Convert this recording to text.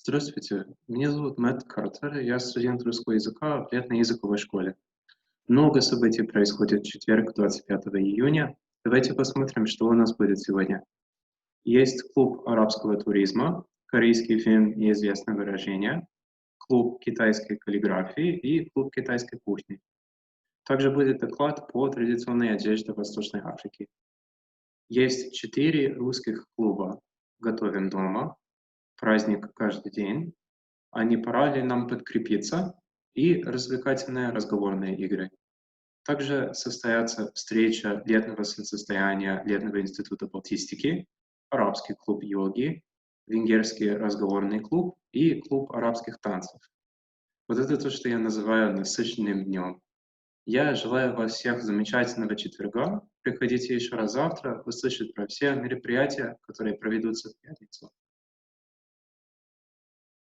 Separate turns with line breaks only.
Здравствуйте, меня зовут Мэтт Картер, я студент русского языка в летней языковой школе. Много событий происходит в четверг, 25 июня. Давайте посмотрим, что у нас будет сегодня. Есть клуб арабского туризма, корейский фильм и известное выражение, клуб китайской каллиграфии и клуб китайской кухни. Также будет доклад по традиционной одежде Восточной Африки. Есть 4 русских клуба «Готовим дома», «Праздник каждый день», «А не пора ли нам подкрепиться» и развлекательные разговорные игры. Также состоятся встреча летнего солнцестояния Летнего института балтистики, арабский клуб йоги, венгерский разговорный клуб и клуб арабских танцев. Вот это то, что я называю насыщенным днем. Я желаю вам всех замечательного четверга. Приходите еще раз завтра услышать про все мероприятия, которые проведутся в пятницу.